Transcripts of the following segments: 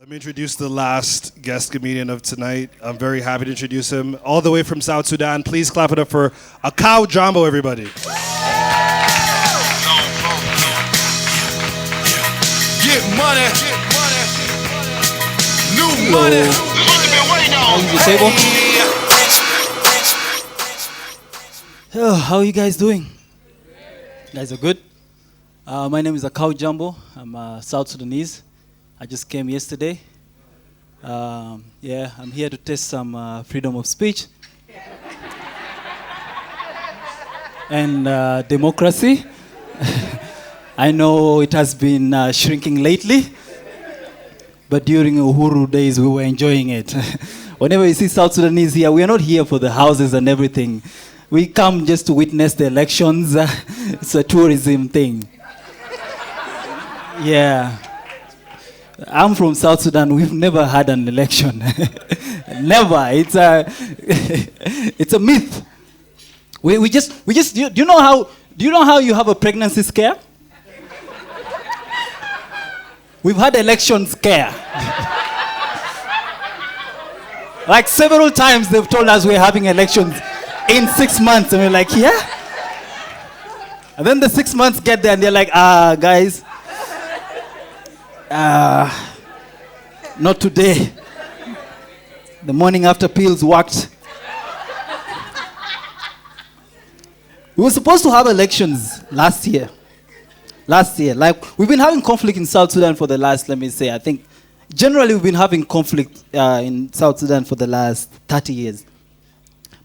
Let me introduce the last guest comedian of tonight. I'm very happy to introduce him. All the way from South Sudan. Please clap it up for Akau Jambo, everybody. Get money. New money. Oh, how are you guys doing? You guys are good? My name is Akau Jambo. I'm South Sudanese. I just came yesterday. I'm here to test some freedom of speech and democracy. I know it has been shrinking lately, but during Uhuru days we were enjoying it. Whenever you see South Sudanese here, we are not here for the houses and everything. We come just to witness the elections. It's a tourism thing. Yeah. I'm from South Sudan. We've never had an election. Never. It's a myth. We just. Do you know how you have a pregnancy scare? We've had election scare. Like several times they've told us we're having elections in 6 months, and we're like, yeah. And then the 6 months get there, and they're like, guys. Not today. The morning after pills worked. We were supposed to have elections last year. Like, we've been having conflict in South Sudan for the last, I think, generally we've been having conflict in South Sudan for the last 30 years.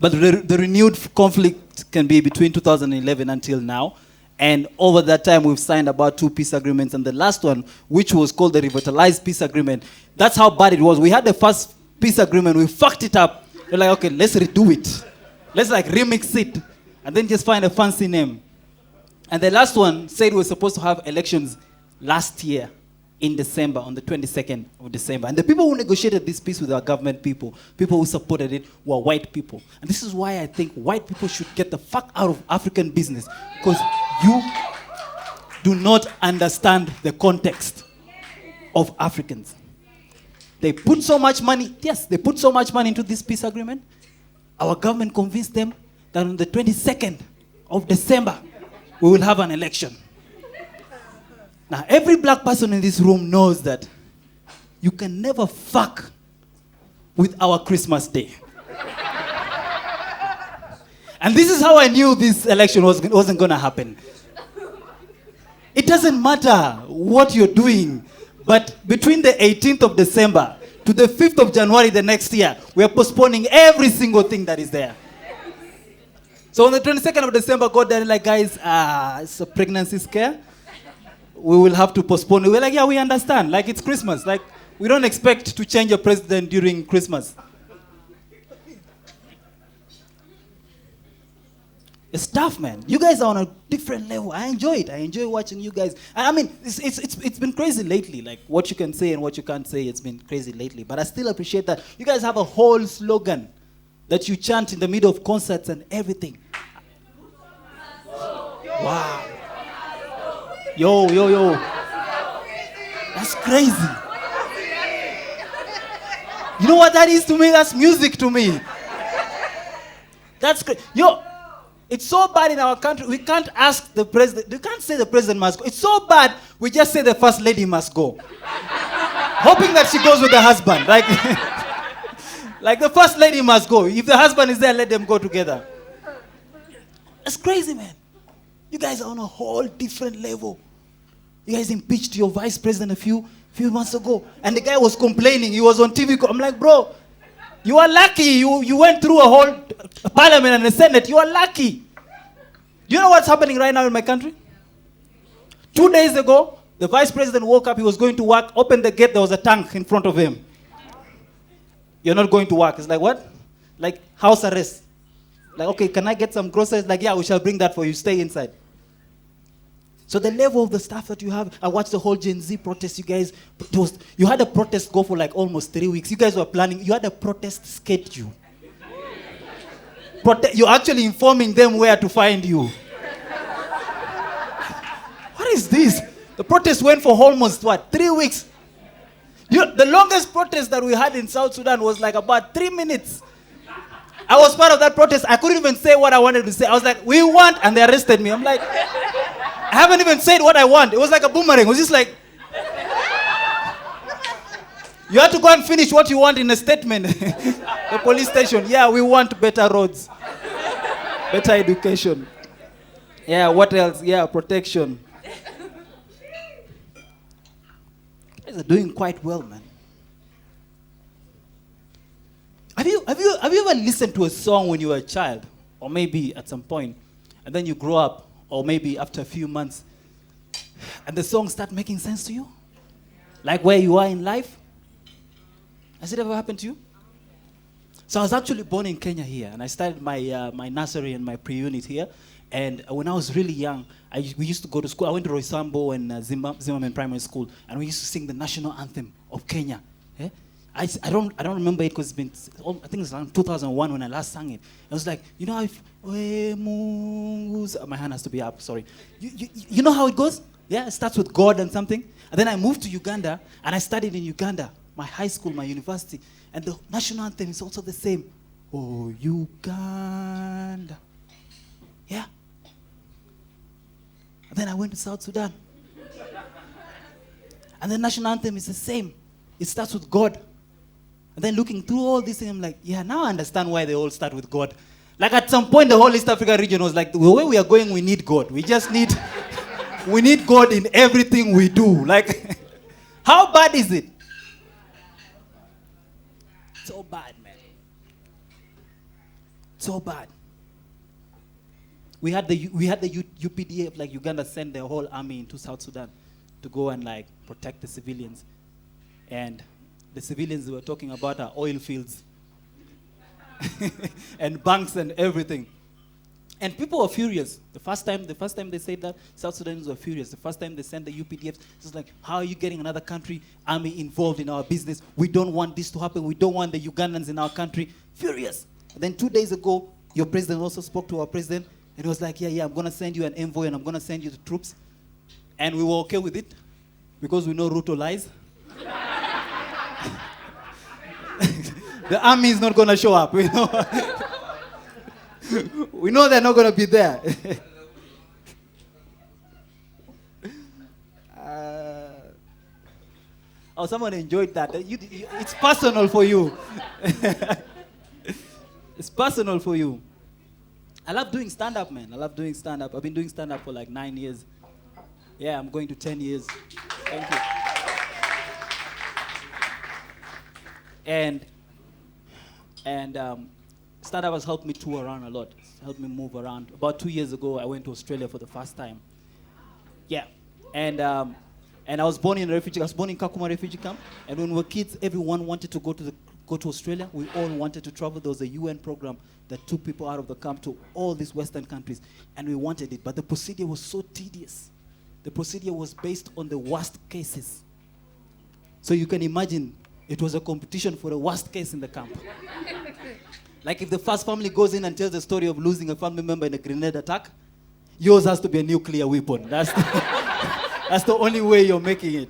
But the renewed conflict can be between 2011 until now. And over that time, we've signed about 2 peace agreements. And the last one, which was called the Revitalized Peace Agreement, that's how bad it was. We had the first peace agreement. We fucked it up. We're like, okay, let's redo it. Let's remix it. And then just find a fancy name. And the last one said we were supposed to have elections last year in December, on the 22nd of December. And the people who negotiated this peace with our government people who supported it, were white people. And this is why I think white people should get the fuck out of African business. Because you do not understand the context of Africans. They put so much money, into this peace agreement. Our government convinced them that on the 22nd of December, we will have an election. Now, every black person in this room knows that you can never fuck with our Christmas day. And this is how I knew this election wasn't going to happen. It doesn't matter what you're doing, but between the 18th of December to the 5th of January the next year, we are postponing every single thing that is there. So on the 22nd of December, God there, like, guys, it's a pregnancy scare. We will have to postpone. We're like, yeah, we understand. Like, it's Christmas. Like, we don't expect to change a president during Christmas. It's tough, man. You guys are on a different level. I enjoy it. I enjoy watching you guys. I mean, it's been crazy lately. Like, what you can say and what you can't say, it's been crazy lately. But I still appreciate that. You guys have a whole slogan that you chant in the middle of concerts and everything. Wow. Yo. That's crazy. You know what that is to me? That's music to me. That's crazy. Yo, it's so bad in our country. We can't ask the president. We can't say the president must go. It's so bad, we just say the first lady must go. Hoping that she goes with the husband. Like the first lady must go. If the husband is there, let them go together. That's crazy, man. You guys are on a whole different level. You guys impeached your vice president a few months ago. And the guy was complaining. He was on TV. I'm like, bro, you are lucky. You went through a whole parliament and the Senate. You are lucky. Do you know what's happening right now in my country? 2 days ago, the vice president woke up. He was going to work. Opened the gate. There was a tank in front of him. You're not going to work. It's like, what? Like, house arrest. Like, okay, can I get some groceries? Like, yeah, we shall bring that for you. Stay inside. So the level of the stuff that you have, I watched the whole Gen Z protest, you guys. You had a protest go for like almost 3 weeks. You guys were planning, you had a protest schedule. You're actually informing them where to find you. What is this? The protest went for almost, 3 weeks? The longest protest that we had in South Sudan was like about 3 minutes. I was part of that protest. I couldn't even say what I wanted to say. I was like, we want, and they arrested me. I'm like, I haven't even said what I want. It was like a boomerang. It was just like, you have to go and finish what you want in a statement. The police station, yeah, we want better roads, better education. Yeah, what else? Yeah, protection. You guys are doing quite well, man. Have you ever listened to a song when you were a child, or maybe at some point, and then you grow up, or maybe after a few months, and the song start making sense to you, like where you are in life? Has it ever happened to you? So I was actually born in Kenya here, and I started my nursery and my pre-unit here. And when I was really young, we used to go to school. I went to Roysambo and Zimmerman Primary School, and we used to sing the national anthem of Kenya. Yeah? I don't remember it because it's been, I think it's around 2001 when I last sang it. I was like, you know how, my hand has to be up, sorry. You know how it goes? Yeah, it starts with God and something. And then I moved to Uganda, and I studied in Uganda, my high school, my university. And the national anthem is also the same. Oh, Uganda. Yeah. And then I went to South Sudan. And the national anthem is the same. It starts with God. And then looking through all these things, I'm like, yeah, now I understand why they all start with God. Like at some point, the whole East Africa region was like, the way we are going, we need God. We just need, we need God in everything we do. Like, how bad is it? So bad, man. So bad. We had the UPDF, like Uganda sent their whole army into South Sudan to go and like protect the civilians. And the civilians were talking about our oil fields and banks and everything. And people were furious. The first time they said that, South Sudanese were furious. The first time they sent the UPDF, it's like, how are you getting another country army involved in our business? We don't want this to happen. We don't want the Ugandans in our country. Furious. And then 2 days ago, your president also spoke to our president, and he was like, yeah, I'm going to send you an envoy, and I'm going to send you the troops. And we were okay with it, because we know Ruto lies. The army is not going to show up, we know. We know they're not going to be there. Oh, someone enjoyed that. It's personal for you. It's personal for you. I love doing stand-up, man. I love doing stand-up. I've been doing stand-up for like 9 years. Yeah, I'm going to 10 years. Thank you. And stand-up has helped me tour around a lot. It's helped me move around. About 2 years ago, I went to Australia for the first time. Yeah. And I was born in a refugee. I was born in Kakuma refugee camp. And when we were kids, everyone wanted to go to Australia. We all wanted to travel. There was a UN program that took people out of the camp to all these Western countries. And we wanted it. But the procedure was so tedious. The procedure was based on the worst cases. So you can imagine it was a competition for the worst case in the camp. Like if the first family goes in and tells the story of losing a family member in a grenade attack, yours has to be a nuclear weapon. That's the only way you're making it.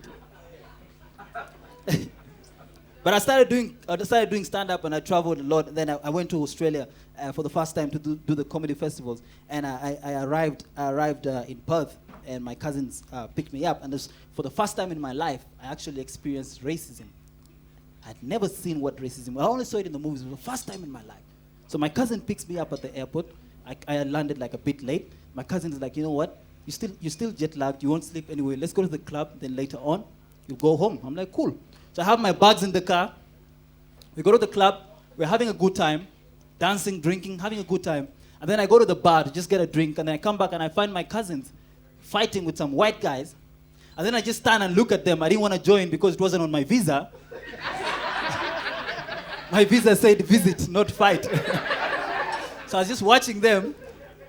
But I started doing stand-up, and I traveled a lot. Then I went to Australia for the first time to do the comedy festivals. And I arrived in Perth, and my cousins picked me up. And for the first time in my life, I actually experienced racism. I'd never seen what racism was. I only saw it in the movies. It was the first time in my life. So my cousin picks me up at the airport. I landed like a bit late. My cousin is like, you know what? You're still jet lagged. You won't sleep anyway. Let's go to the club. Then later on, you go home. I'm like, cool. So I have my bags in the car. We go to the club. We're having a good time. Dancing, drinking, having a good time. And then I go to the bar to just get a drink. And then I come back and I find my cousins fighting with some white guys. And then I just stand and look at them. I didn't want to join because it wasn't on my visa. My visa said visit, not fight. So I was just watching them.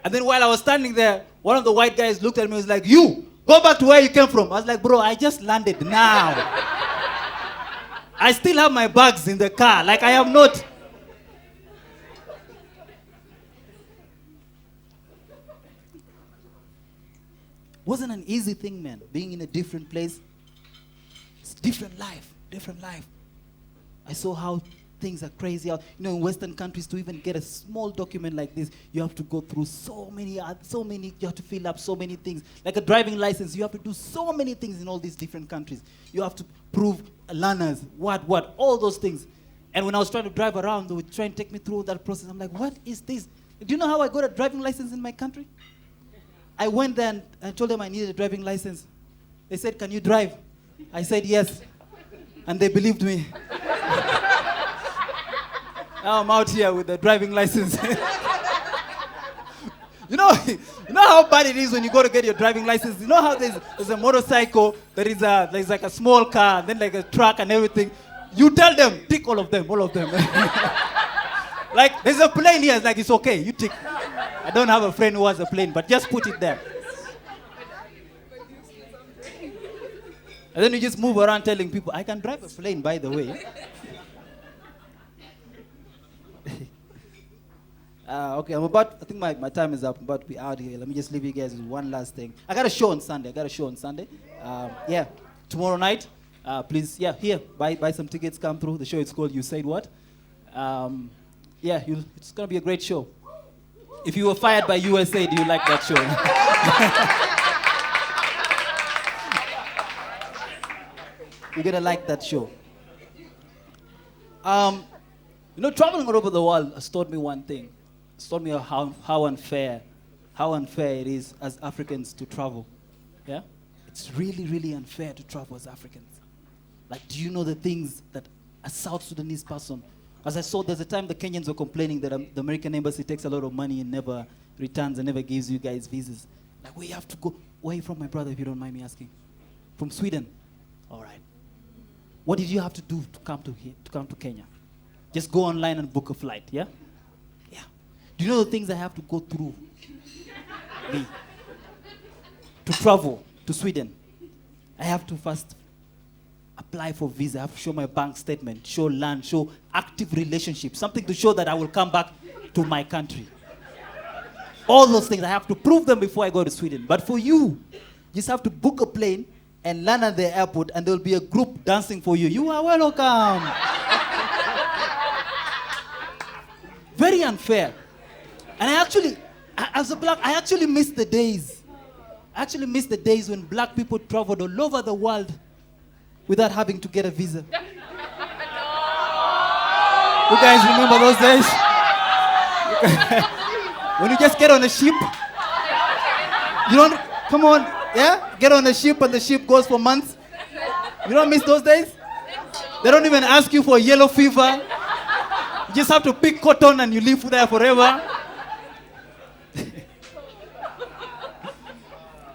And then while I was standing there, one of the white guys looked at me and was like, you, go back to where you came from. I was like, bro, I just landed now. I still have my bags in the car. Like I am not. Wasn't an easy thing, man. Being in a different place. It's different life. different life. I saw how things are crazy out. You know, in Western countries, to even get a small document like this, you have to go through so many, you have to fill up so many things. Like a driving license, you have to do so many things in all these different countries. You have to prove learners, all those things. And when I was trying to drive around, they would try and take me through that process. I'm like, what is this? Do you know how I got a driving license in my country? I went there and I told them I needed a driving license. They said, can you drive? I said, yes. And they believed me. Now I'm out here with a driving license. you know how bad it is when you go to get your driving license? You know how there's a motorcycle, there's like a small car, then like a truck and everything. You tell them, tick all of them. Like, there's a plane here, it's like, it's okay, you tick. I don't have a friend who has a plane, but just put it there. And then you just move around telling people, I can drive a plane, by the way. Okay, I think my time is up. I'm about to be out here. Let me just leave you guys with one last thing. I got a show on Sunday. Yeah, tomorrow night. Please, here, buy some tickets, come through. The show is called You Said What? It's going to be a great show. If you were fired by USA, do you like that show? You're going to like that show. Traveling all over the world has taught me one thing. It's taught me how unfair it is as Africans to travel. Yeah? It's really, really unfair to travel as Africans. Like, do you know the things that a South Sudanese person, as I saw, there's a time the Kenyans were complaining that the American embassy takes a lot of money and never returns and never gives you guys visas. Like, where you have to go. Where are you from, my brother, if you don't mind me asking? From Sweden. All right. What did you have to do to come to Kenya? Just go online and book a flight, yeah? Yeah. Do you know the things I have to go through? To travel to Sweden, I have to first apply for visa. I have to show my bank statement, show land, show active relationship, something to show that I will come back to my country. All those things, I have to prove them before I go to Sweden. But for you just have to book a plane and land at the airport, and there will be a group dancing for you. You are welcome. Very unfair. And as a black, I actually miss the days. When black people traveled all over the world without having to get a visa. You guys remember those days? When you just get on a ship, get on a ship and the ship goes for months. You don't miss those days? They don't even ask you for yellow fever. You just have to pick cotton and you live there forever.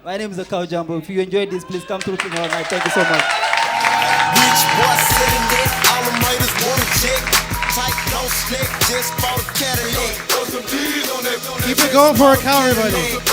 My name is Akau Jambo. If you enjoyed this, please come through tomorrow night. Thank you so much. Rich boy sitting there, all the haters want to check. Tight, don't slick, just bought a Cadillac. Keep it going for Akau, everybody.